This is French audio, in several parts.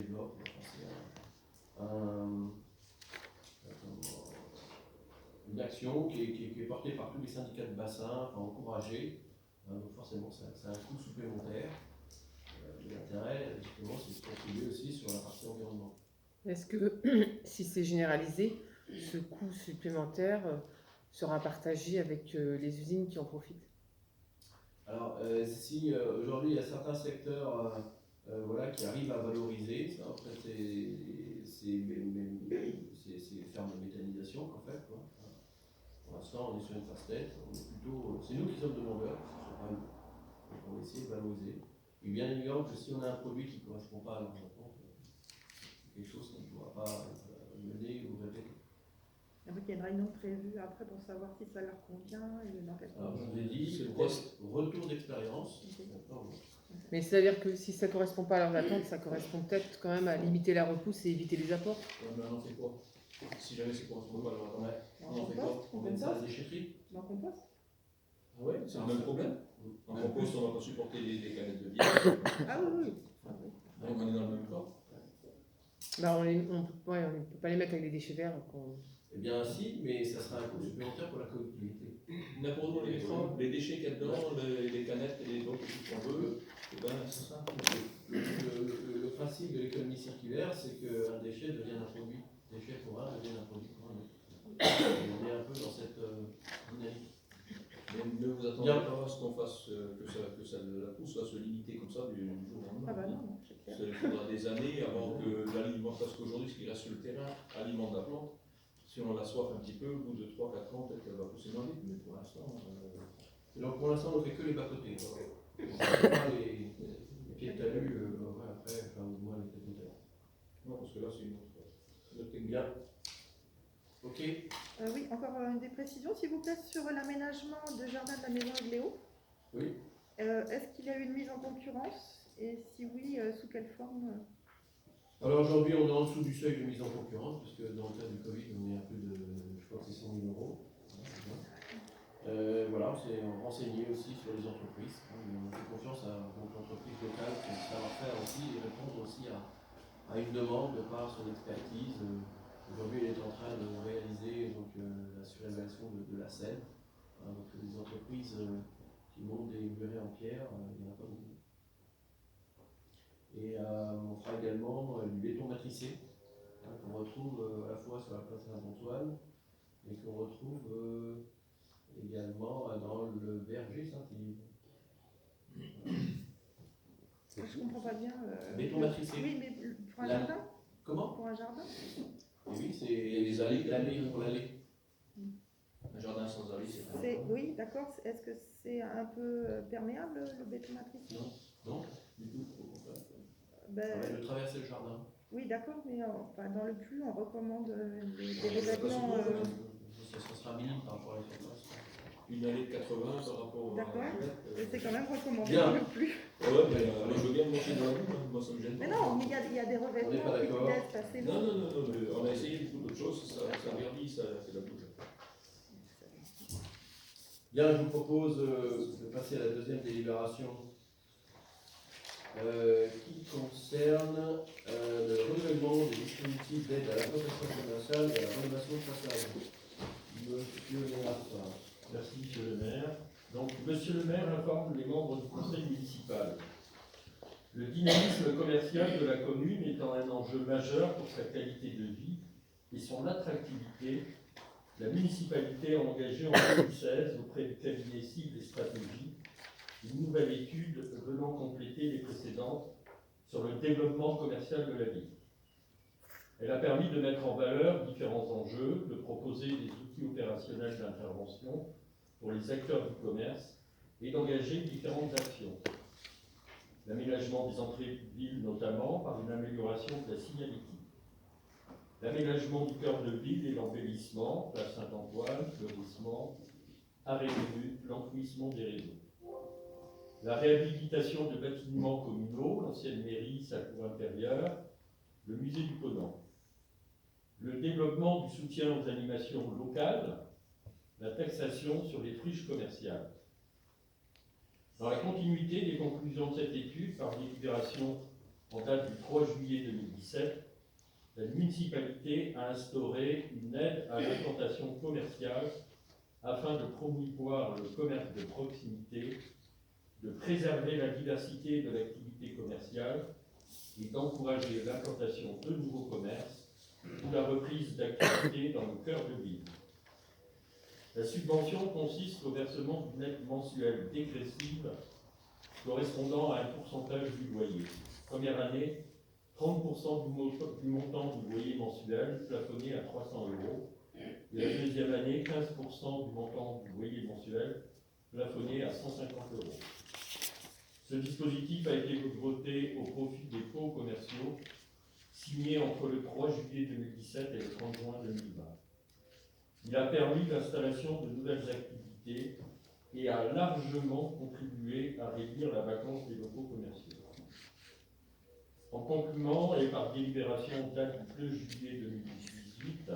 développe, enfin, une action qui est portée par tous les syndicats de bassin, enfin encouragée. Donc forcément, ça a un coût supplémentaire. L'intérêt, justement, c'est de contribuer aussi sur la partie environnement. Est-ce que, si c'est généralisé, ce coût supplémentaire sera partagé avec les usines qui en profitent? Alors, si aujourd'hui il y a certains secteurs voilà, qui arrivent à valoriser, ça, en fait, c'est fermes de méthanisation qu'en fait. Quoi. Pour l'instant, on est sur une phase test, c'est nous qui sommes demandeurs, ce sont pas eux. Donc on va essayer de valoriser. Et bien évidemment que si on a un produit qui ne correspond pas à leurs attentes, c'est quelque chose qu'on ne pourra pas mener ou répéter. Donc il y a une réunion prévue après pour savoir si ça leur convient et dans quel Alors, cas. je vous ai dit, retour d'expérience. Mais c'est-à-dire que si ça ne correspond pas à leurs attentes, ça correspond peut-être quand même à limiter la repousse et éviter les apports. Ouais, mais on en fait quoi? Si jamais ça ne correspond pas à leur attente, On fait quoi? On met ça à la déchetterie. On compost. Ah ouais, c'est le même problème. En compost, on ne va pas supporter des canettes de bière. Ah oui. Donc on est dans le même cas. Bah, on ne peut pas les mettre avec des déchets verts. Eh bien si, mais ça sera un coût supplémentaire pour la collectivité. N'importe où on les mettra, les déchets qu'il y a dedans, les canettes et les bottes, tout ce qu'on veut, et ben c'est ça. Le principe de l'économie circulaire, c'est qu'un déchet devient un produit. Déchet pour un devient un produit pour un autre. On est un peu dans cette dynamique. Mais ne vous attendez pas à ce qu'on fasse la pousse va se limiter comme ça du jour au lendemain. Ah bah non, c'est clair. Il faudra des années avant que l'aliment, parce qu'aujourd'hui, ce qui reste sur le terrain, alimente la plante. Si on la soif un petit peu, au bout de 3-4 ans, peut-être qu'elle va pousser moins vite, mais pour l'instant. Donc pour l'instant, on ne fait que les bas-côtés. On ne fait pas les pieds de talus après, enfin, au moins les pieds de talus. Non, parce que là, c'est une autre technique. Bien. Ok. Oui, encore des précisions, s'il vous plaît, sur l'aménagement de jardin de la maison Agléo. Oui. Est-ce qu'il y a eu une mise en concurrence? Et si oui, sous quelle forme? Alors aujourd'hui, on est en dessous du seuil de mise en concurrence, parce que dans le cas du Covid, on est à plus de, je crois que c'est 100 000 euros. Voilà, on s'est renseigné aussi sur les entreprises. On fait confiance à l'entreprise locale qui a le savoir-faire aussi et répondre aussi à une demande de par son expertise. Aujourd'hui, elle est en train de réaliser donc, la surélévation de la Seine. Donc des entreprises qui montent des murets en pierre, il n'y en a pas beaucoup. Et on fera également du béton matricé, qu'on retrouve à la fois sur la place Saint-Antoine et qu'on retrouve également dans le verger Saint-Yves. Je ne comprends pas bien. Béton matricé. Oui, mais pour un jardin? Comment? Pour un jardin? Oui, c'est les allées, l'allée pour l'allée. Un jardin sans allée, c'est pas. Oui, d'accord. Est-ce que c'est un peu perméable, le béton matricé? Non, du tout. Ça va de traverser le jardin. Oui, d'accord, mais enfin, dans le plus, on recommande des revêtements. Ça sera minime par rapport à la surface. Une allée de 80 par rapport à. D'accord, c'est quand même recommandé Bien. dans le plus. Ouais, mais je veux bien me monter dans la boue, moi ça me gêne pas. Mais non, mais il y a des revêtements On n'est pas qui d'accord. laissent passer l'eau. Non, mais on a essayé beaucoup d'autres choses, ça verdit, ça fait la bouche. Bien, je vous propose de passer à la deuxième délibération qui concerne le renouvellement des dispositifs d'aide à la protection commerciale et à la rénovation de façade. Monsieur Lénard. Merci, Monsieur le maire. Donc, Monsieur le maire informe les membres du conseil municipal. Le dynamisme commercial de la commune étant un enjeu majeur pour sa qualité de vie et son attractivité, la municipalité a engagé en 2016 auprès du cabinet Cible et Stratégie une nouvelle étude venant compléter les précédentes sur le développement commercial de la ville. Elle a permis de mettre en valeur différents enjeux, de proposer des outils opérationnels d'intervention pour les acteurs du commerce et d'engager différentes actions. L'aménagement des entrées de ville notamment par une amélioration de la signalétique. L'aménagement du cœur de ville et l'embellissement, place Saint-Antoine, fleurissement, arrêt de rue, l'enfouissement des réseaux. La réhabilitation de bâtiments communaux, l'ancienne mairie, sa cour intérieure, le musée du Ponant. Le développement du soutien aux animations locales, la taxation sur les friches commerciales. Dans la continuité des conclusions de cette étude, par délibération en date du 3 juillet 2017, la municipalité a instauré une aide à l'implantation commerciale afin de promouvoir le commerce de proximité, de préserver la diversité de l'activité commerciale et d'encourager l'implantation de nouveaux commerces ou la reprise d'activité dans le cœur de ville. La subvention consiste au versement d'une aide mensuelle dégressive correspondant à un pourcentage du loyer. Première année, 30% du montant du loyer mensuel plafonné à 300 €. Et la deuxième année, 15% du montant du loyer mensuel plafonné à 150 €. Ce dispositif a été voté au profit des baux commerciaux signés entre le 3 juillet 2017 et le 30 juin 2020. Il a permis l'installation de nouvelles activités et a largement contribué à réduire la vacance des locaux commerciaux. En concluant et par délibération date du 2 juillet 2018,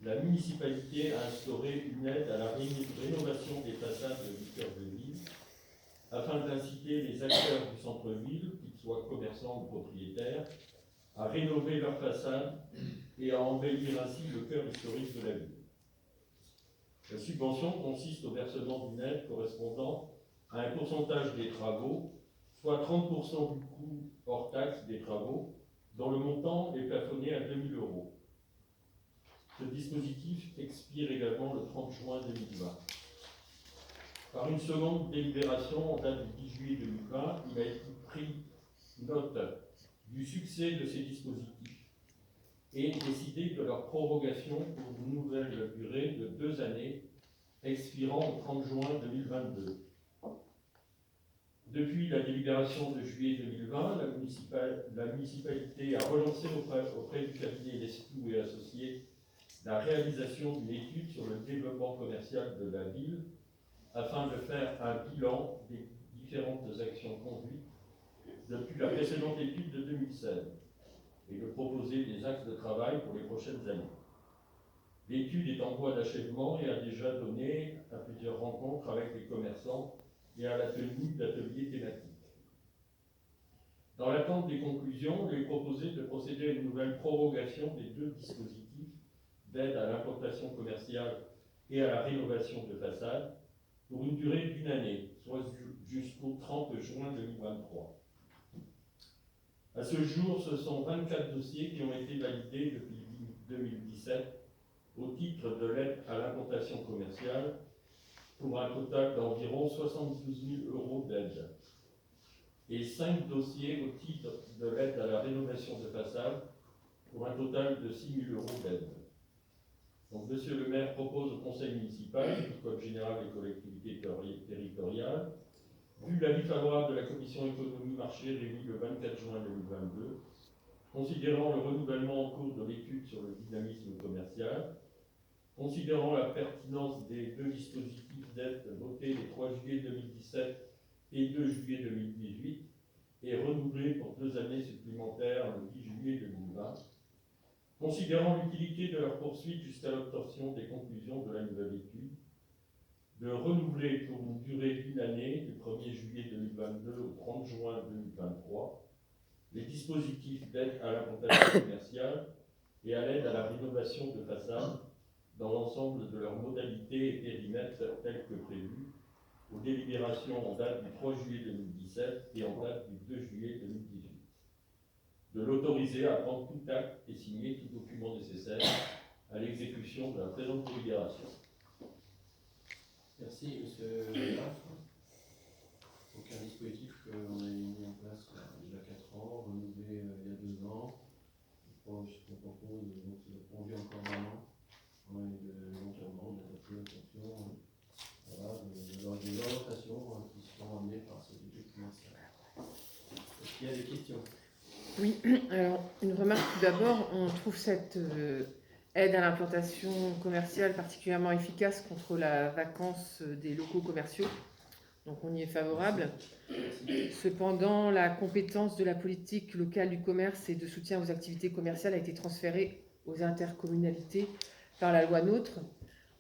la municipalité a instauré une aide à la rénovation des façades du cœur de ville afin d'inciter les acteurs du centre-ville, qu'ils soient commerçants ou propriétaires, à rénover leurs façades et à embellir ainsi le cœur historique de la ville. La subvention consiste au versement d'une aide correspondant à un pourcentage des travaux, soit 30% du coût hors taxe des travaux, dont le montant est plafonné à 2 000 €. Ce dispositif expire également le 30 juin 2020. Par une seconde délibération en date du 10 juillet 2020, il a été pris note du succès de ces dispositifs et décidé de leur prorogation pour une nouvelle durée de 2 années, expirant au 30 juin 2022. Depuis la délibération de juillet 2020, la municipalité a relancé auprès du cabinet Lescloux et Associés la réalisation d'une étude sur le développement commercial de la ville afin de faire un bilan des différentes actions conduites depuis la précédente étude de 2016 et de proposer des axes de travail pour les prochaines années. L'étude est en voie d'achèvement et a déjà donné à plusieurs rencontres avec les commerçants et à la tenue d'ateliers thématiques. Dans l'attente des conclusions, il est proposé de procéder à une nouvelle prorogation des 2 dispositifs d'aide à l'implantation commerciale et à la rénovation de façade pour une durée d'1 année, soit jusqu'au 30 juin 2023. À ce jour, ce sont 24 dossiers qui ont été validés depuis 2017 au titre de l'aide à l'implantation commerciale pour un total d'environ 72 000 € d'aide et 5 dossiers au titre de l'aide à la rénovation de façade pour un total de 6 000 € d'aide. Donc, Monsieur le maire propose au conseil municipal du Code général des collectivités territoriales, vu l'avis favorable de la commission économie marché réunie le 24 juin 2022, considérant le renouvellement en cours de l'étude sur le dynamisme commercial, considérant la pertinence des 2 dispositifs d'aide votés les 3 juillet 2017 et 2 juillet 2018 et renouvelés pour 2 années supplémentaires le 10 juillet 2020, considérant l'utilité de leur poursuite jusqu'à l'obtention des conclusions de la nouvelle étude, de renouveler pour une durée d'1 année, du 1er juillet 2022 au 30 juin 2023, les dispositifs d'aide à l'implantation commerciale et à l'aide à la rénovation de façade dans l'ensemble de leurs modalités et périmètres tels que prévus aux délibérations en date du 3 juillet 2017 et en date du 2 juillet 2018. De l'autoriser à prendre tout acte et signer tout document nécessaire à l'exécution de la présente délibération. Merci, monsieur Graff. Aucun dispositif qu'on a mis en place il y a 4 ans, renouvelé il y a 2 ans. Je propose donc de prolonger encore 1 an, et de éventuellement d'adapter en fonction des orientations qui seront amenées par cette étude commerciale. Est-ce qu'il y a des questions? Oui, alors une remarque tout d'abord, on trouve cette aide à l'implantation commerciale particulièrement efficace contre la vacance des locaux commerciaux, donc on y est favorable. Cependant, la compétence de la politique locale du commerce et de soutien aux activités commerciales a été transférée aux intercommunalités par la loi NOTRe.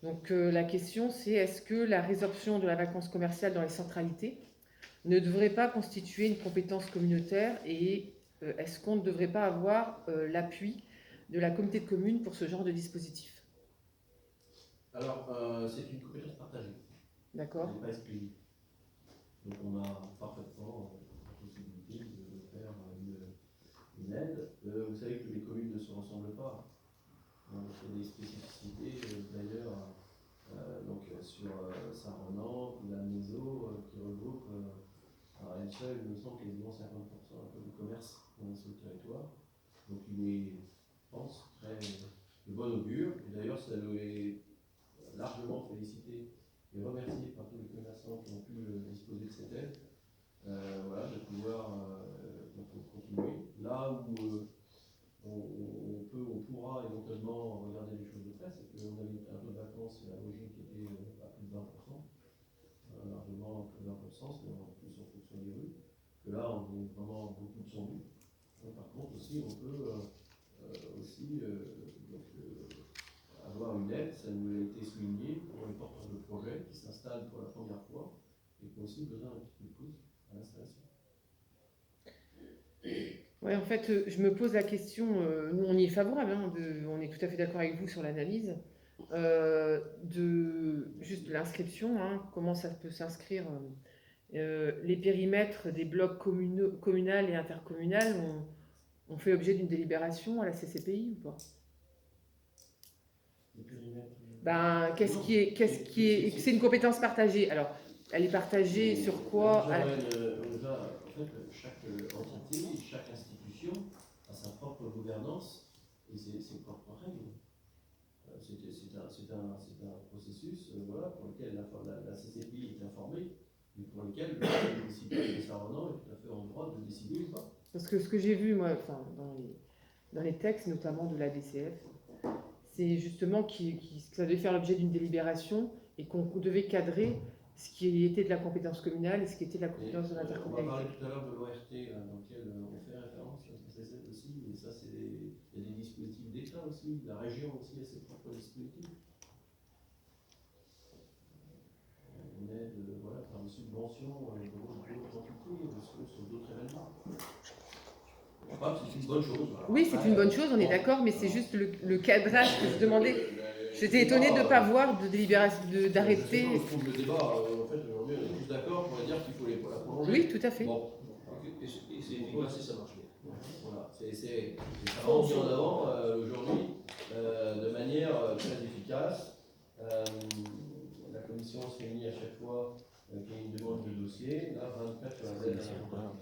Donc la question c'est, est-ce que la résorption de la vacance commerciale dans les centralités ne devrait pas constituer une compétence communautaire et est-ce qu'on ne devrait pas avoir l'appui de la communauté de communes pour ce genre de dispositif? Alors, c'est une compétence partagée, D'accord? elle n'est pas exclusive. Donc on a parfaitement la possibilité de faire une aide. Vous savez que les communes ne se ressemblent pas. Donc il y a des spécificités d'ailleurs sur Saint-Ronan, ou la Méso, qui regroupe à elle seule, il me semble, quasiment 50% un peu du commerce sur le territoire. Donc il est, je pense, très de bon augure. Et d'ailleurs, ça doit être largement félicité et remercié par tous les commerçants qui ont pu disposer de cette aide. Voilà, de pouvoir continuer. Là où on pourra éventuellement regarder les choses de près, c'est qu'on avait un taux de vacances et la logique qui était à plus de 20%, largement plus de 20%, c'est en plus en fonction des rues. Que là, on est vraiment beaucoup de son but. Par contre, aussi, on peut avoir une aide, ça nous a été souligné pour les porteurs de projets qui s'installent pour la première fois et qui ont aussi besoin d'un petit coup de pouce à l'installation. Oui, en fait, je me pose la question, nous on y est favorable, hein, on est tout à fait d'accord avec vous sur l'analyse, juste de l'inscription, hein, comment ça peut s'inscrire. Les périmètres des blocs communal et intercommunal ont fait l'objet d'une délibération à la CCPI ou pas? Les périmètres. Ben, c'est une compétence partagée. Alors, elle est partagée sur quoi? En fait, chaque entité, chaque institution a sa propre gouvernance et ses propres règles. C'est un processus voilà, pour lequel la CCPI est informée, mais pour lequel le conseil municipal de Saint-Ronan est tout à fait en droit de décider ou pas. Parce que ce que j'ai vu, moi, dans les textes, notamment de la DCF, c'est justement que ça devait faire l'objet d'une délibération et qu'on devait cadrer ce qui était de la compétence communale et ce qui était de la compétence de On va l'intercommunalité. parler tout à l'heure de l'ORT, dans lequel on fait référence à ce CCF aussi, mais ça, il y a des dispositifs d'État aussi, la région aussi a ses propres dispositifs. On aide voilà, par des subventions d'autres entités sur d'autres événements. Je crois que c'est une bonne chose. Voilà. Oui, c'est une bonne chose, on est d'accord, mais c'est juste le cadrage que je demandais. J'étais étonnée de ne pas voir de délibération, d'arrêter. Je trouve le débat, en fait, aujourd'hui, on est tous d'accord pour dire qu'il faut la prolonger. Oui, tout à fait. Bon. Et c'est efficace et ça marche bien. Voilà, c'est vraiment mis en avant aujourd'hui de manière très efficace. La commission se réunit à chaque fois qu'il y a une demande de dossier. Là, 24 sur la dette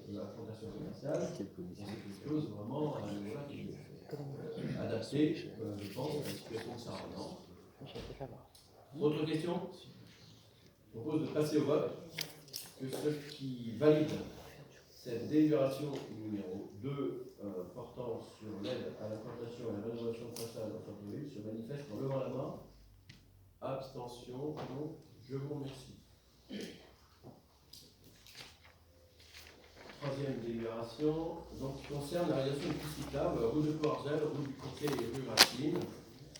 de la fondation commerciale. C'est quelque chose vraiment qui est adapté, je pense, à la situation de Saint-Ronan. Autre question? Je propose de passer au vote. Que ceux qui valident cette délibération numéro 2 portant sur l'aide à l'implantation et à la rénovation de façade en centre-ville se manifeste en levant la main. Abstention. Donc, je vous remercie. Troisième délibération, donc, qui concerne la réalisation de pistes cyclables, rue de Courzel, rue du Côté et rue Racine.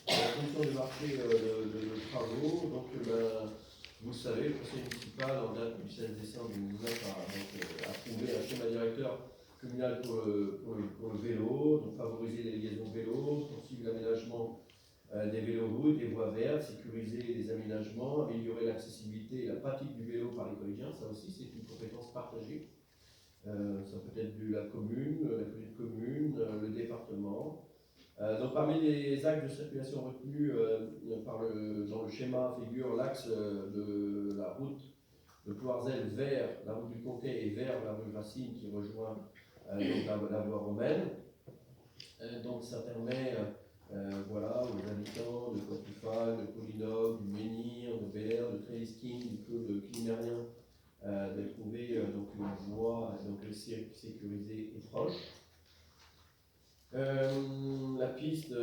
La commission des marchés de travaux, donc vous le savez, le conseil municipal, en date du 16 décembre 2019, a approuvé un schéma directeur communal pour le vélo, donc favoriser les liaisons vélo, poursuivre l'aménagement des véloroutes, des voies vertes, sécuriser les aménagements, améliorer l'accessibilité et la pratique du vélo par les collégiens. Ça aussi, c'est une compétence partagée. Ça peut être la commune, la communauté de communes, le département. Donc parmi les axes de circulation retenus dans le schéma figure l'axe de la route de Ploirzel vers la route du Conquet et vers la rue Racine qui rejoint la voie romaine. Donc ça permet aux habitants de Cotifal, de Polynôme, du Menhir, de Bel-Air, de Tréliskin, du Clos de Climérien de trouver une voie sécurisée et proche. La piste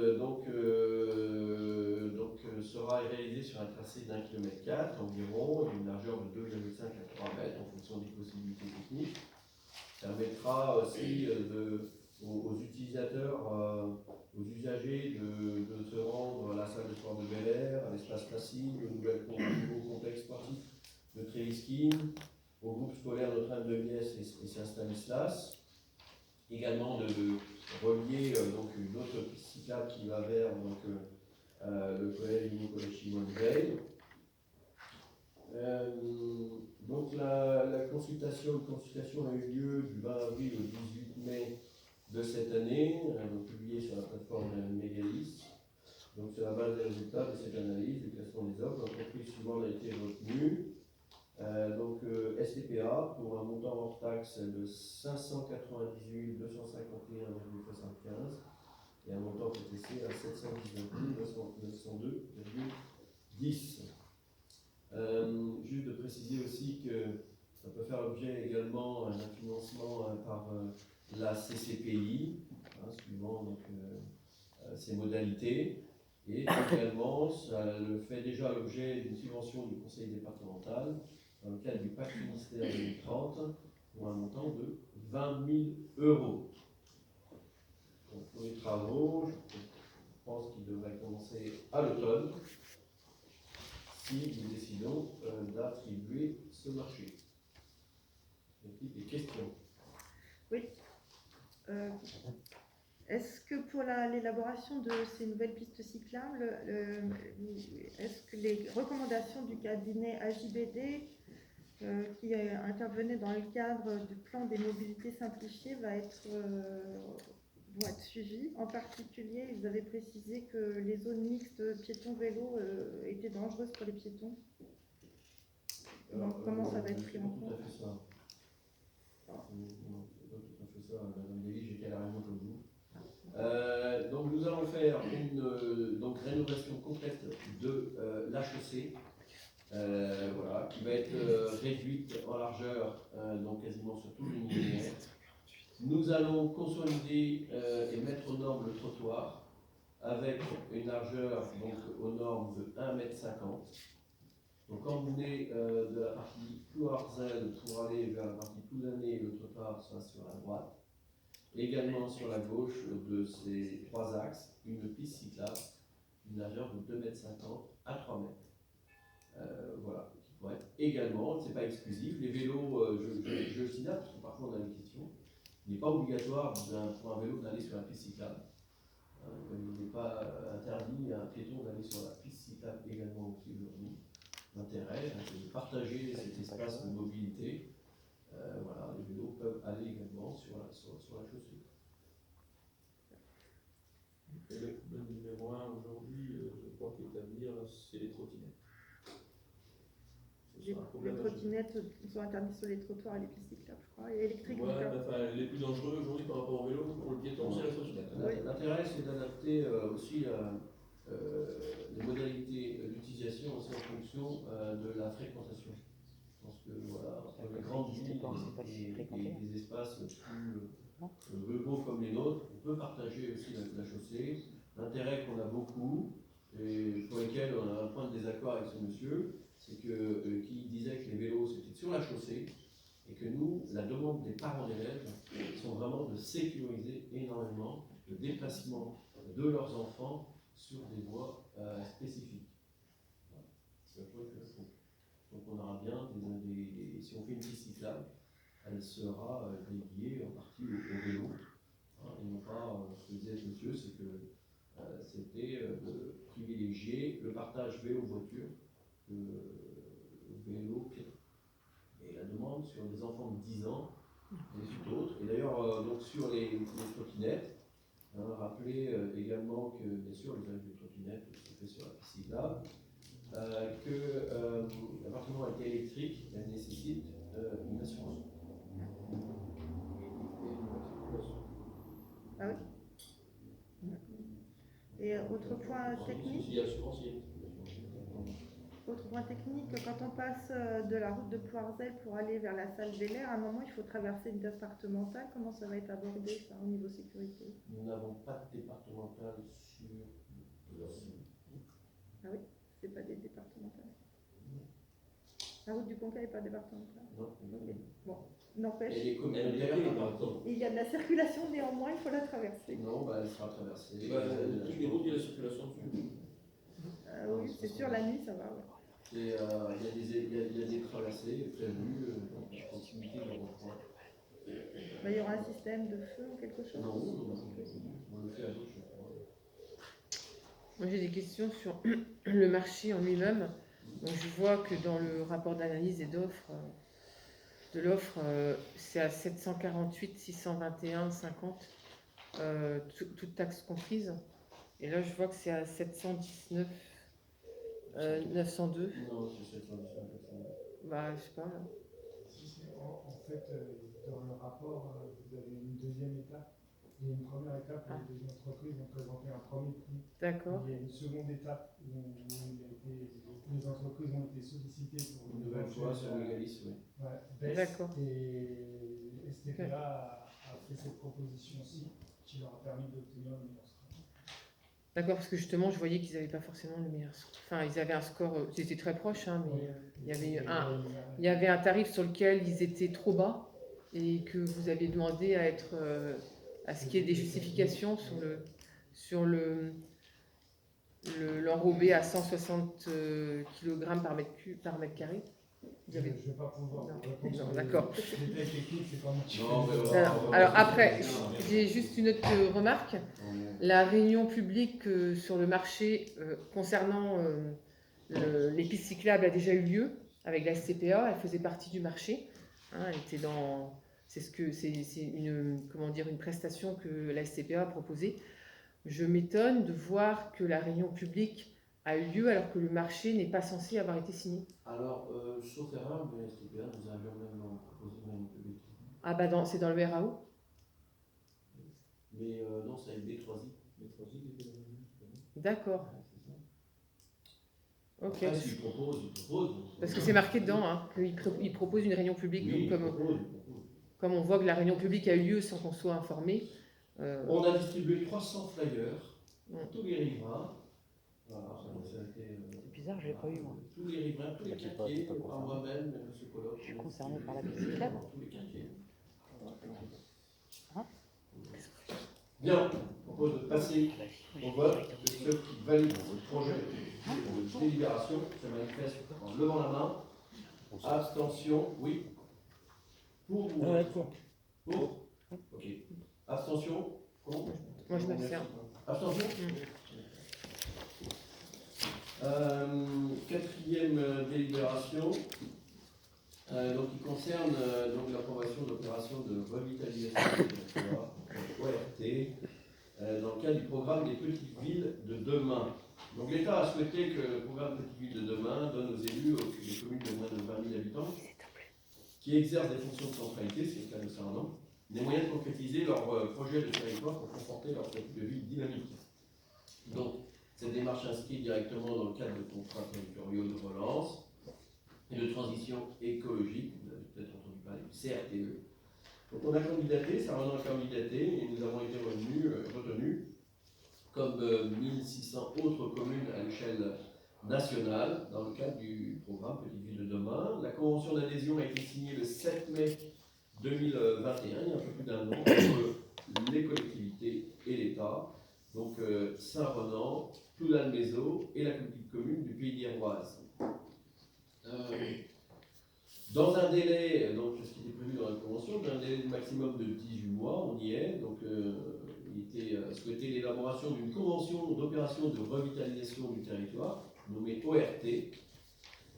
sera réalisée sur un tracé d'1,4 km environ, et une largeur de 2,5 à 3 mètres en fonction des possibilités techniques. Ça permettra aussi aux utilisateurs, aux usagers de se rendre à la salle de sport de Bel-Air, à l'espace Placide, au nouveau complexe sportif de Tréliskin, au groupe scolaire Notre-Dame de Liesse et Saint-Stanislas. également de relier donc une autre piste cyclable qui va vers donc, le collège Nicolas Chimon Veil. Donc la consultation a eu lieu du 20 avril au 18 mai de cette année, donc publiée sur la plateforme Mégalis. Donc sur la base des résultats de cette analyse, des classements des offres, l'entreprise suivante a été retenue. Donc STPA pour un montant hors taxe de 598 251,75 et un montant PTC à 719 902,10. Juste de préciser aussi que ça peut faire l'objet également d'un financement par la CCPI, suivant donc, ses modalités, et également ça le fait déjà l'objet d'une subvention du conseil départemental dans le cadre du pacte ministère 2030 pour un montant de 20 000 euros. Donc, pour les travaux, je pense qu'ils devraient commencer à l'automne si nous décidons d'attribuer ce marché. Des questions? Oui. Est-ce que pour l'élaboration de ces nouvelles pistes cyclables, est-ce que les recommandations du cabinet AJBD qui intervenait dans le cadre du plan des mobilités simplifiées vont être suivies? En particulier, ils avaient précisé que les zones mixtes piétons-vélos étaient dangereuses pour les piétons. Donc, comment ça va être pris en compte? Tout à fait ça. Non, c'est pas tout à fait ça, Madame Lévy, j'étais à la réunion comme vous. Donc nous allons faire une rénovation complète de la chaussée, voilà, qui va être réduite en largeur, donc quasiment sur tout le linéaire. Nous allons consolider et mettre aux normes le trottoir avec une largeur donc, aux normes de 1,50 m. Donc quand vous venez de la partie Plouarzel pour aller vers la partie Plouzané, le trottoir sera sur la droite. Également sur la gauche de ces trois axes, une piste cyclable, une largeur de 2,50 m à 3 m. Voilà, qui pourrait être également, c'est pas exclusif, les vélos, je le signale parce que parfois on a des questions, il n'est pas obligatoire pour un vélo d'aller sur la piste cyclable. Il n'est pas interdit à un piéton d'aller sur la piste cyclable également aussi aujourd'hui. L'intérêt, c'est de partager cet espace de mobilité. Voilà, les vélos peuvent aller également sur la chaussée. Et le numéro 1 aujourd'hui, je crois qu'il est à venir, c'est les trottinettes. Les trottinettes sont interdites sur les trottoirs et les pistes cyclables, je crois, et électriques. Ouais, les plus dangereux aujourd'hui par rapport au vélo, pour le piéton, c'est la trottinette. Oui. L'intérêt, c'est d'adapter aussi les modalités d'utilisation aussi en fonction de la fréquentation. Je pense que voilà, entre les grandes villes et des espaces plus ruraux comme les nôtres, on peut partager aussi la chaussée. L'intérêt qu'on a beaucoup, et pour lesquels on a un point de désaccord avec ce monsieur, c'est que qui disait que les vélos c'était sur la chaussée, et que nous, la demande des parents d'élèves sont vraiment de sécuriser énormément le déplacement de leurs enfants sur des voies spécifiques. Voilà. C'est un point que je trouve. Donc on aura bien si on fait une piste cyclable, elle sera dédiée en partie au vélo. Et non pas, ce que disait ce monsieur, c'est que c'était de privilégier le partage vélo-voiture que vélo-piéton. Et la demande sur les enfants de 10 ans est tout autre. Et d'ailleurs, donc sur les trottinettes, rappelez également que, bien sûr, l'usage des trottinettes se fait sur la piste cyclable, que l'appartement est électrique, elle nécessite une assurance. Ah oui. Et autre point technique. Autre point technique, quand on passe de la route de Plouarzel pour aller vers la salle Vélaire, à un moment il faut traverser une départementale. Comment ça va être abordé ça au niveau sécurité? Nous n'avons pas de départementale sur le Ah oui, c'est pas des départementales. La route du Conca n'est pas départementale. Non. Okay. Bon, n'empêche. Et les communautaires, il y a de la circulation néanmoins, il faut la traverser. non, elle sera traversée. Les routes, il y a la circulation dessus. Oui, c'est sûr, la nuit ça va. Ouais. Et il y a des traversées prévues à proximité de rond-point. Il y aura un système de feu ou quelque chose? Non, on le fait à d'autres, je crois. Moi, j'ai des questions sur le marché en lui-même. Donc, je vois que dans le rapport d'analyse et d'offres, de l'offre, c'est à 748 621 50, toutes taxes comprises. Et là, je vois que c'est à 719 902. Non, c'est 719. Bah, je sais pas. Là. En fait, dans le rapport, vous avez une deuxième étape. Il y a une première étape où les entreprises ont présenté un premier prix. D'accord. Il y a une seconde étape où les entreprises ont été sollicitées pour Une nouvelle fois sur l'égalisme, oui. baisse. D'accord. Et STPA a fait cette proposition-ci qui leur a permis d'obtenir le meilleur score. D'accord, parce que justement, je voyais qu'ils n'avaient pas forcément le meilleur score. Enfin, ils avaient un score, ils étaient très proches, hein, mais il y avait un tarif sur lequel ils étaient trop bas et que vous aviez demandé à ce qu'il y ait des justifications sur l'enrobé à 160 kg par mètre carré. Je ne vais pas pouvoir Non. répondre sur Non, les d'accord. détails techniques, c'est pas moi qui Non, fais mais les- voilà. Alors après, j'ai juste une autre remarque. La réunion publique sur le marché concernant les pistes cyclables a déjà eu lieu avec la SCPA. Elle faisait partie du marché. Hein, elle était dans. C'est une prestation que la SCPA a proposée. Je m'étonne de voir que la réunion publique a eu lieu alors que le marché n'est pas censé avoir été signé. Alors, sauf erreur, mais STPA, nous avions même proposé une publique. Ah bah c'est dans le RAO. Mais non, c'est avec B3I. D'accord. Ok. Après, s'ils proposent, ils proposent. Parce que c'est marqué dedans hein, qu'il propose une réunion publique. Oui, Donc, ils proposent. comme on voit que la réunion publique a eu lieu sans qu'on soit informé. On a distribué 300 flyers Mm. à tous les riverains. Voilà, ça a été, C'est bizarre, je l'ai pas eu moi. tous les riverains, tous les T'es quartiers, pas par concerné. moi-même, M. Pollock. Je suis concerné par la piste cyclable. Dans tous les quartiers. Hein Bien, on propose de passer au vote de ceux qui valident ce projet de délibération se manifeste en levant la main. Abstention, oui. Pour ou contre? Pour. Pour. Ok. Abstention, contre. Moi, je m'abstiens. Abstention. Quatrième délibération, donc, qui concerne donc l'approbation de l'opération de revitalisation du territoire, ORT, dans le cadre du programme des petites villes de demain. Donc l'État a souhaité que le programme Petites Villes de demain donne aux élus des communes de moins de 20 000 habitants qui exercent des fonctions de centralité, c'est le cas de Saint-Renan, des moyens de concrétiser leur projet de territoire pour conforter leur statut de ville dynamique. Donc, cette démarche s'inscrit directement dans le cadre de contrats territoriaux de relance et de transition écologique. Vous avez peut-être entendu parler du CRTE. Donc, on a candidaté, Saint-Renan a candidaté, et nous avons été retenus comme 1600 autres communes à l'échelle nationale dans le cadre du programme Petite Ville de demain. La convention d'adhésion a été signée le 7 mai 2021, il y a un peu plus d'un an, entre les collectivités et l'État. Donc Saint-Renan, Ploulalmézeau et la petite commune du Pays d'Iroise. Dans un délai, donc ce qui était prévu dans la convention, d'un délai maximum de 18 mois, on y est. Donc il était souhaité l'élaboration d'une convention d'opération de revitalisation du territoire, nommée ORT.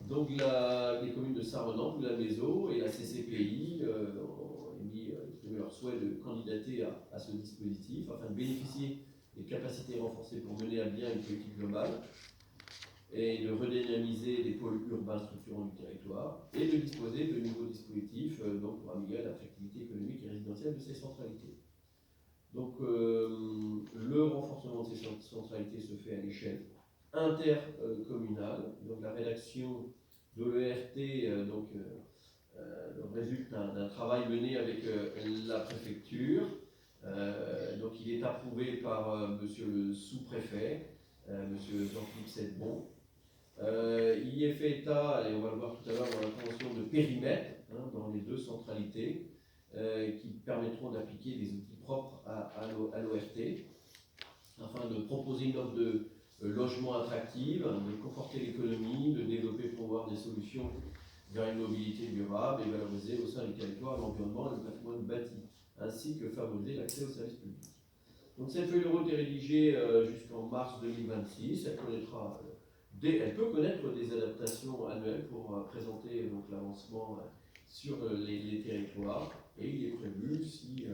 Donc les communes de Saint-Renan, Ploulalmézeau et la CCPI ont exprimé leur souhait de candidater à ce dispositif afin de bénéficier des capacités renforcées pour mener à bien une politique globale et de redynamiser les pôles urbains structurants du territoire et de disposer de nouveaux dispositifs donc pour améliorer l'attractivité économique et résidentielle de ces centralités. Donc le renforcement de ces centralités se fait à l'échelle intercommunale. Donc la rédaction de l'ERT résulte d'un travail mené avec la préfecture. Donc il est approuvé par monsieur le sous-préfet, monsieur Jean-Philippe Sedbon. Il y est fait état, et on va le voir tout à l'heure dans la convention, de périmètre dans les deux centralités qui permettront d'appliquer des outils propres à l'ORT afin de proposer une offre de logement attractive, de conforter l'économie, de développer et promouvoir des solutions vers une mobilité durable et valoriser au sein du territoire l'environnement et le patrimoine bâti, ainsi que favoriser l'accès aux services publics. Donc cette feuille de route est rédigée jusqu'en mars 2026. Elle peut connaître des adaptations annuelles pour présenter donc l'avancement sur les territoires. Et il est prévu, si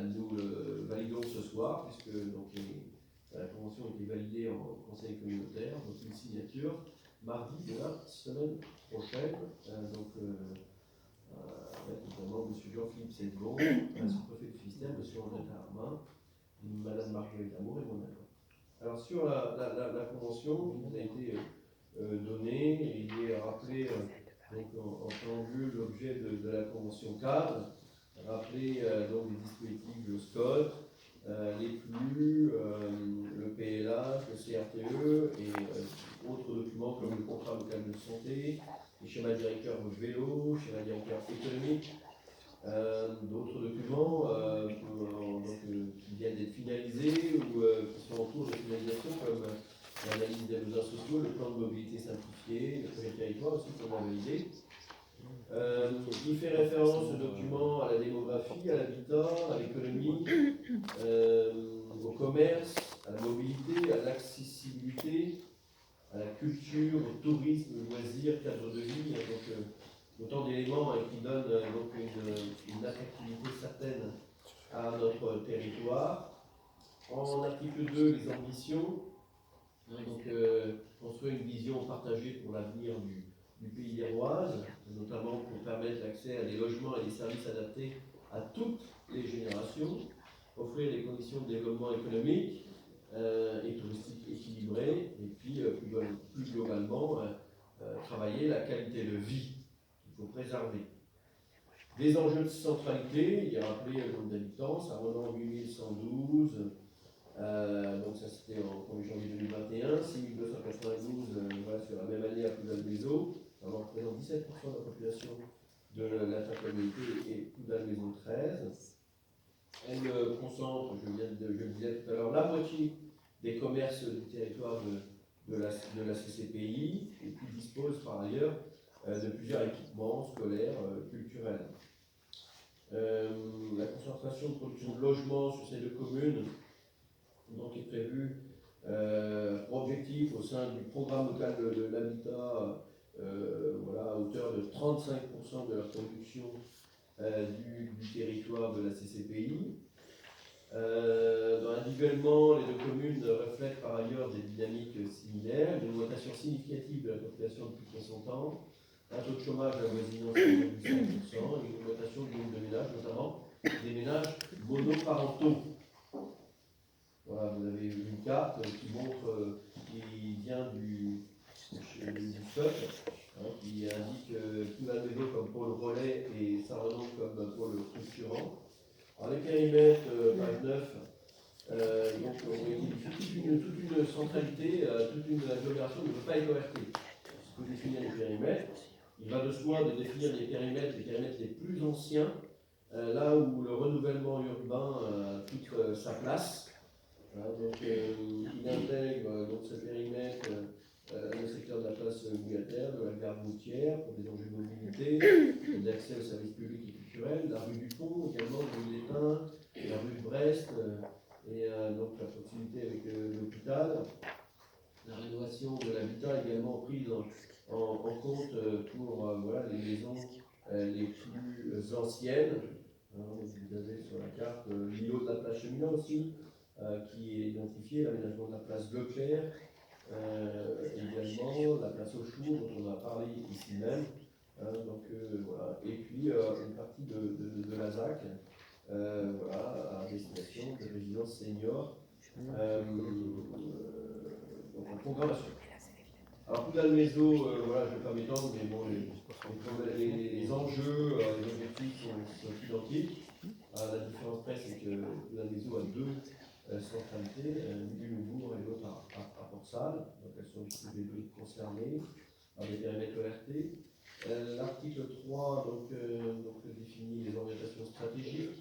nous le validons ce soir, puisque donc, la convention a été validée en conseil communautaire, donc une signature mardi de la semaine prochaine. Avec notamment M. Jean-Philippe Sedbon, sous-préfet de Finistère, M. André Tarmin, Mme Marguerite Amour et moi-même. Alors sur la convention qui nous a été donnée, il est rappelé donc, en préambule l'objet de la convention cadre, rappeler donc les dispositifs de SCOT, les flux, le PLH, le CRTE et autres documents comme le contrat local de santé, les schémas directeurs vélo, schémas directeurs économiques, d'autres documents qui viennent d'être finalisés ou qui sont en cours de finalisation, comme l'analyse des besoins sociaux, le plan de mobilité simplifié, le projet de territoire aussi qu'on a validé. Il fait référence ce document à la démographie, à l'habitat, à l'économie, au commerce, à la mobilité, à l'accessibilité, à la culture, au tourisme, aux loisirs, cadre de vie. Donc, autant d'éléments qui donnent donc une attractivité certaine à notre territoire. En article 2, les ambitions. Donc, construire une vision partagée pour l'avenir du pays d'Héroise, notamment pour permettre l'accès à des logements et des services adaptés à toutes les générations, offrir des conditions de développement économique et touristique équilibrées, et puis plus globalement, travailler la qualité de vie qu'il faut préserver. Des enjeux de centralité, il y a rappelé le nombre d'habitants, ça remonte en 8112, donc ça c'était en 1er janvier 2021, 6292 voilà, sur la même année à Poudal-Maison, ça représente 17% de la population de l'intercommunalité et Poudal-Maison 13. Elle concentre, je le disais tout à l'heure, la moitié des commerces du territoire de la CCPI et puis dispose par ailleurs de plusieurs équipements scolaires, culturels. La concentration de production de logements sur ces deux communes donc, est prévue pour objectif au sein du programme local de l'habitat à hauteur de 35% de la production du territoire de la CCPI. Individuellement, les deux communes reflètent par ailleurs des dynamiques similaires, une augmentation significative de la population depuis 60 ans, un taux de chômage avoisinant 5,5% et une augmentation du nombre de ménages, notamment des ménages monoparentaux. Voilà, vous avez une carte qui montre, qui vient du FEUC, qui indique Poudal-Maison comme pôle relais et Saint-Renan comme pôle structurant. Alors les périmètres, page 9, donc on identifie toute une centralité, toute une agglomération ne peut pas être ORT. Il faut définir les périmètres. Il va de soi de définir les périmètres les plus anciens, là où le renouvellement urbain a toute sa place. Donc, il intègre donc, ce périmètre le secteur de la place obligataire, de la gare routière pour des enjeux de mobilité, d'accès aux services publics et culturels, la rue du Pont également, la rue de l'Étain, la rue de Brest, et donc la proximité avec l'hôpital. La rénovation de l'habitat également prise en compte pour les maisons les plus anciennes. Vous avez sur la carte l'îlot de la place Cheminot aussi, qui est identifié, l'aménagement de la place Leclerc, également la place Auchour, dont on a parlé ici même. Voilà. Et puis une partie de la ZAC, à destination des résidences seniors, donc en programmation. Alors Poudal-Maison, je ne vais pas m'étendre, mais bon, les enjeux, les objectifs sont identiques. La différence près, c'est que Poudal-Maison a deux centralités, l'une au bourg et l'autre à Port-Salle. Donc elles sont les deux concernées par des périmètres ERT. L'article 3 définit les orientations stratégiques.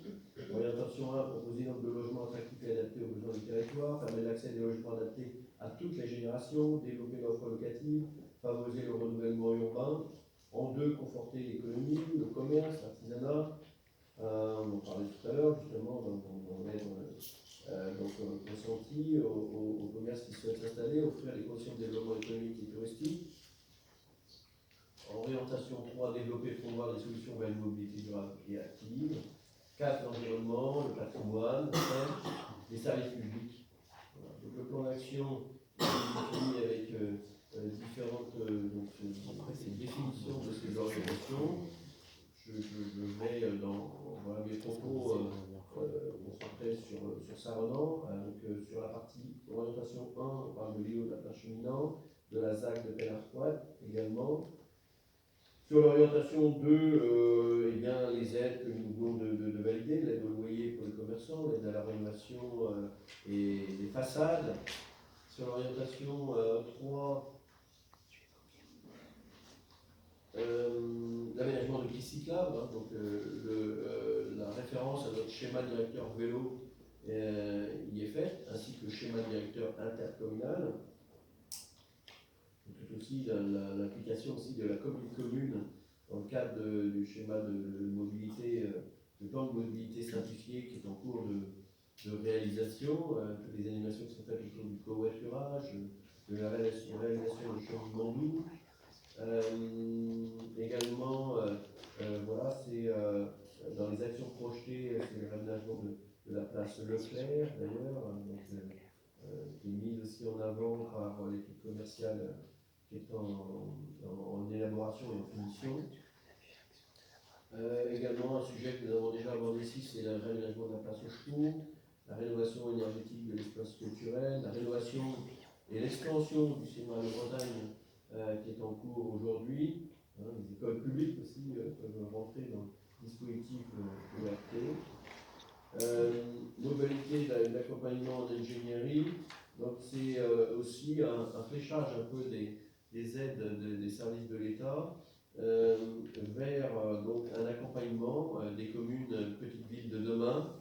Orientation 1, proposer nombre de logements attractifs et adaptés aux besoins du territoire, permettre l'accès à des logements adaptés à toutes les générations, développer l'offre locative, favoriser le renouvellement urbain. En deux, conforter l'économie, le commerce, l'artisanat. On en parlait tout à l'heure, justement, dans l'aide consentie au commerce qui souhaite s'installer, offrir les conditions de développement économique et touristique. Orientation 3, développer et promouvoir des solutions vers une mobilité durable et active. 4, l'environnement, le patrimoine. 5, les services publics. Voilà. Donc le plan d'action est défini avec différentes définitions de ces orientations. Je vais dans mes propos concentrer sur Saint-Renan. Sur la partie orientation 1, on parle de l'îlot d'Acheminant, de la ZAC de Penarquois également. Sur l'orientation 2, les aides que nous venons de valider, l'aide au loyer pour les commerçants, l'aide à la rénovation et des façades. Sur l'orientation 3, l'aménagement de pistes cyclables, la référence à notre schéma directeur vélo y est faite, ainsi que le schéma directeur intercommunal. Tout aussi l'application aussi de la commune dans le cadre du schéma de mobilité, le plan de mobilité simplifié qui est en cours de réalisation, toutes les animations qui sont faites autour du covoiturage, de la réalisation du cheminement doux. Également, c'est dans les actions projetées, c'est le réaménagement de la place Leclerc d'ailleurs, qui est mise aussi en avant par l'équipe commerciale qui est en élaboration et en finition. Également, un sujet que nous avons déjà abordé ici, c'est le réaménagement de la place Auchetour, la rénovation énergétique de l'espace culturel, la rénovation et l'extension du cinéma de Bretagne qui est en cours aujourd'hui. Les écoles publiques aussi peuvent rentrer dans le dispositif ERT. Modalité d'accompagnement d'ingénierie, donc c'est aussi un fléchage un peu des aides des services de l'État vers donc un accompagnement des communes petites villes de demain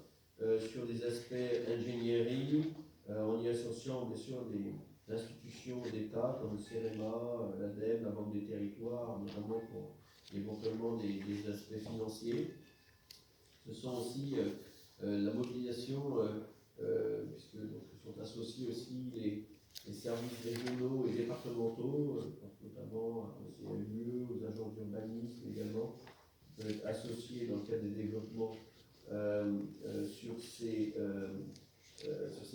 sur des aspects ingénierie, en y associant bien sûr des institutions d'État comme le CEREMA, l'ADEME, la Banque des Territoires, notamment pour éventuellement des aspects financiers. Ce sont aussi la mobilisation, puisque sont associés aussi les services régionaux et départementaux, notamment aux CLUE, aux agents d'urbanisme également, qui peuvent être associés dans le cadre des développements sur ces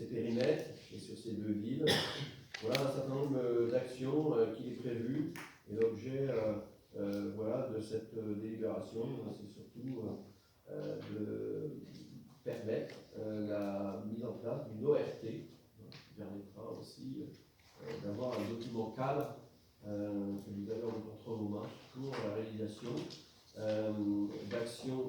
périmètres et sur ces deux villes. Voilà un certain nombre d'actions qui est prévu et l'objet de cette délibération, c'est surtout de permettre la mise en place d'une ORT qui permettra aussi d'avoir un document cadre que nous avons entre nos mains pour la réalisation d'actions